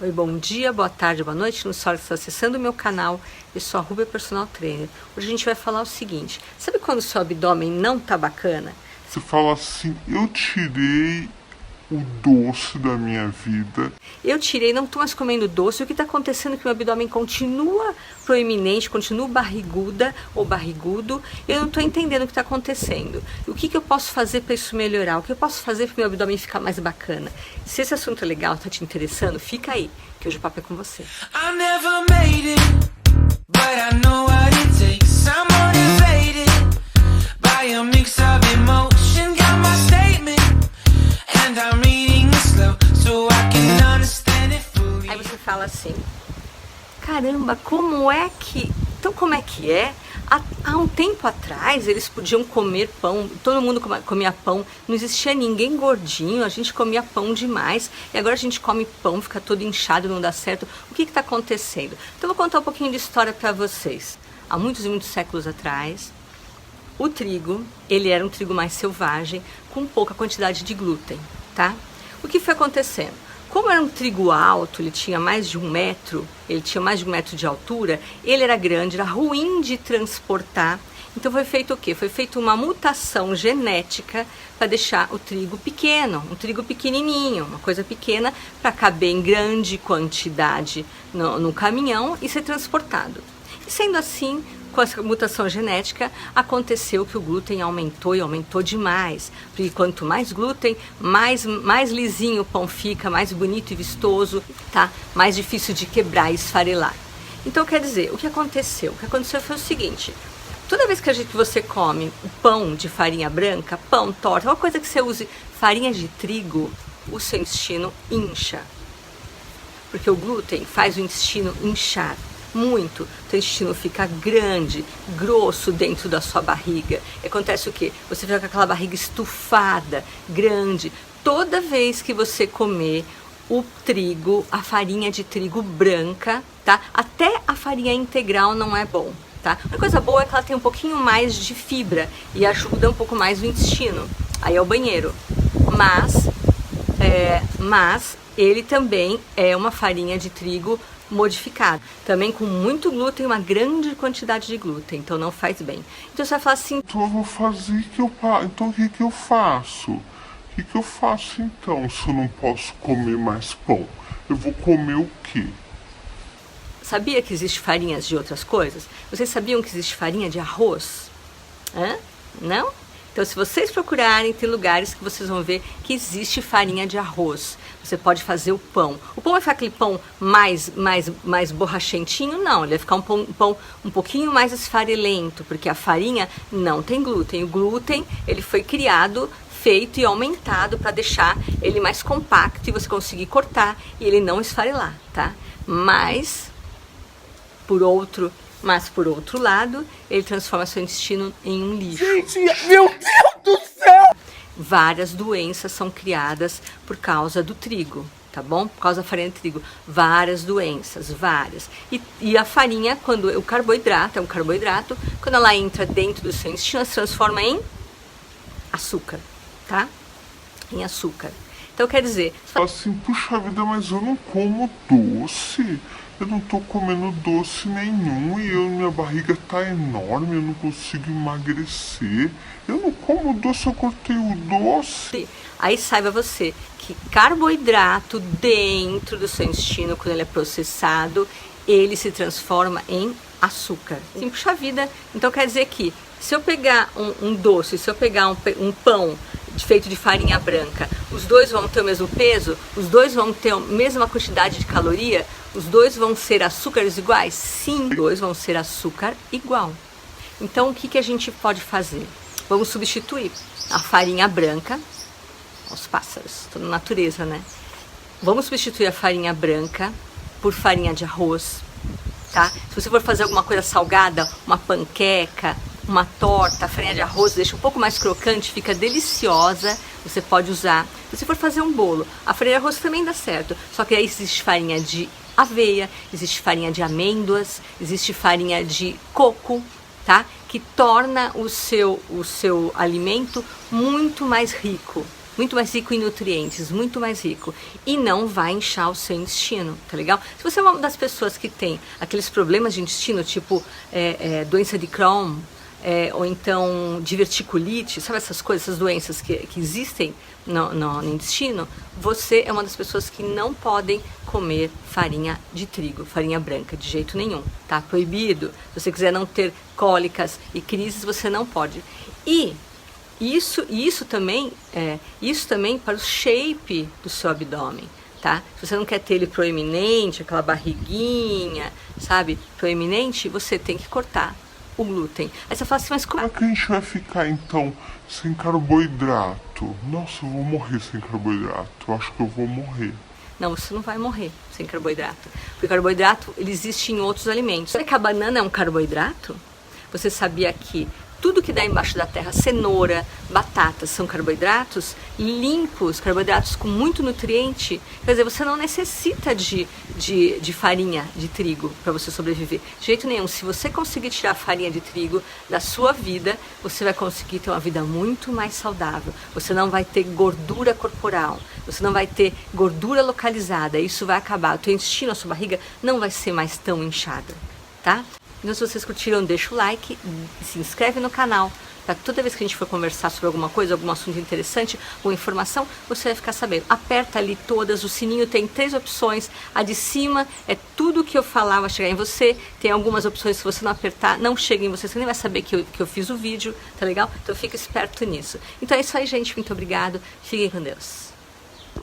Oi, bom dia, boa tarde, boa noite. No sol que está acessando o meu canal, eu sou a Rubia Personal Trainer. Hoje a gente vai falar o seguinte: sabe quando o seu abdômen não tá bacana? Você fala assim, eu tirei o doce da minha vida. Eu tirei, não tô mais comendo doce. O que está acontecendo é que meu abdômen continua proeminente, continua barriguda ou barrigudo. Eu não estou entendendo o que está acontecendo. O que eu posso fazer para isso melhorar? O que eu posso fazer para o meu abdômen ficar mais bacana? Se esse assunto é legal, está te interessando, fica aí, que hoje o papo é com você. I never made it, but I know what it takes. I'm motivated by a mix of emotion. Got my statement, and I'm reading it slow so I can understand it fully. Aí você fala assim: caramba, como é que... Então como é que é? Há um tempo atrás eles podiam comer pão, todo mundo comia pão, não existia ninguém gordinho, a gente comia pão demais, e agora a gente come pão, fica todo inchado, não dá certo. O que está acontecendo? Então eu vou contar um pouquinho de história para vocês. Há muitos e muitos séculos atrás, o trigo, ele era um trigo mais selvagem, com pouca quantidade de glúten, tá? O que foi acontecendo? Como era um trigo alto, ele tinha mais de 1 metro, ele tinha mais de 1 metro de altura, ele era grande, era ruim de transportar. Então foi feito o quê? Foi feita uma mutação genética para deixar o trigo pequeno, um trigo pequenininho, uma coisa pequena, para caber em grande quantidade no caminhão e ser transportado. E sendo assim, com essa mutação genética, aconteceu que o glúten aumentou e aumentou demais. Porque quanto mais glúten, mais lisinho o pão fica, mais bonito e vistoso, tá? Mais difícil de quebrar e esfarelar. Então, quer dizer, o que aconteceu? O que aconteceu foi o seguinte: toda vez que você come o pão de farinha branca, pão, torta, uma coisa que você use farinha de trigo, o seu intestino incha. Porque o glúten faz o intestino inchar muito, o intestino fica grande, grosso dentro da sua barriga. E acontece o quê? Você fica com aquela barriga estufada, grande. Toda vez que você comer o trigo, a farinha de trigo branca, tá? Até a farinha integral não é bom, tá? Uma coisa boa é que ela tem um pouquinho mais de fibra e ajuda um pouco mais o intestino. Aí é o banheiro. Mas ele também é uma farinha de trigo modificado, também com muito glúten, uma grande quantidade de glúten, então não faz bem. Então você vai falar assim: Então eu vou fazer então o que que eu faço? O que que eu faço então se eu não posso comer mais pão? Eu vou comer o quê? sabia que existe farinhas de outras coisas? Vocês sabiam que existe farinha de arroz? Hã? Não? Então, se vocês procurarem, tem lugares que vocês vão ver que existe farinha de arroz. Você pode fazer o pão. O pão vai ficar aquele pão mais borrachentinho? Não, ele vai ficar um pão um pouquinho mais esfarelento, porque a farinha não tem glúten. O glúten, ele foi criado, feito e aumentado para deixar ele mais compacto e você conseguir cortar e ele não esfarelar, tá? Mas, por outro lado, ele transforma seu intestino em um lixo. Gente, meu Deus do céu! Várias doenças são criadas por causa do trigo, tá bom? Por causa da farinha de trigo. Várias doenças, várias. E a farinha, quando o carboidrato, é um carboidrato, quando ela entra dentro do seu intestino, ela se transforma em açúcar, tá? Em açúcar. Então, quer dizer... Assim, puxa vida, mas eu não como doce. Eu não tô comendo doce nenhum e minha barriga tá enorme, eu não consigo emagrecer. Eu não como doce, eu cortei o doce. Aí saiba você que carboidrato dentro do seu intestino, quando ele é processado, ele se transforma em açúcar. Sim, puxa vida. Então quer dizer que se eu pegar um doce, se eu pegar um pão feito de farinha branca, os dois vão ter o mesmo peso, os dois vão ter a mesma quantidade de caloria, os dois vão ser açúcares iguais? Sim, os dois vão ser açúcar igual. Então o que a gente pode fazer? Vamos substituir a farinha branca, os pássaros, estou na natureza, né? Vamos substituir a farinha branca por farinha de arroz, tá? Se você for fazer alguma coisa salgada, uma panqueca, uma torta, a farinha de arroz deixa um pouco mais crocante, fica deliciosa, você pode usar. Se você for fazer um bolo, a farinha de arroz também dá certo, só que aí existe farinha de aveia, existe farinha de amêndoas, existe farinha de coco, tá? Que torna o seu alimento muito mais rico muito mais rico em nutrientes, muito mais rico. E não vai inchar o seu intestino, tá legal? Se você é uma das pessoas que tem aqueles problemas de intestino, tipo doença de Crohn, ou então diverticulite, sabe essas coisas, essas doenças que existem no intestino, você é uma das pessoas que não podem comer farinha de trigo, farinha branca, de jeito nenhum, tá? Proibido. Se você quiser não ter cólicas e crises, você não pode. E isso também para o shape do seu abdômen, tá? Se você não quer ter ele proeminente, aquela barriguinha, sabe, proeminente, você tem que cortar o glúten. Aí você fala assim, mas como é que a gente vai ficar então sem carboidrato? Nossa, eu vou morrer sem carboidrato. Eu acho que eu vou morrer. Não, você não vai morrer sem carboidrato. Porque o carboidrato, ele existe em outros alimentos. Sabe que a banana é um carboidrato? Você sabia que tudo que dá embaixo da terra, cenoura, batatas, são carboidratos limpos, carboidratos com muito nutriente. Quer dizer, você não necessita de farinha de trigo para você sobreviver. De jeito nenhum. Se você conseguir tirar a farinha de trigo da sua vida, você vai conseguir ter uma vida muito mais saudável. Você não vai ter gordura corporal, você não vai ter gordura localizada. Isso vai acabar. O teu intestino, a sua barriga não vai ser mais tão inchada, tá? Então, se vocês curtiram, deixa o like e se inscreve no canal, para toda vez que a gente for conversar sobre alguma coisa, algum assunto interessante ou informação, você vai ficar sabendo. Aperta ali todas, o sininho tem 3 opções, a de cima é tudo que eu falar vai chegar em você, tem algumas opções que se você não apertar, não chega em você, você nem vai saber que eu fiz o vídeo, tá legal? Então fica esperto nisso. Então é isso aí, gente, muito obrigado, fiquem com Deus.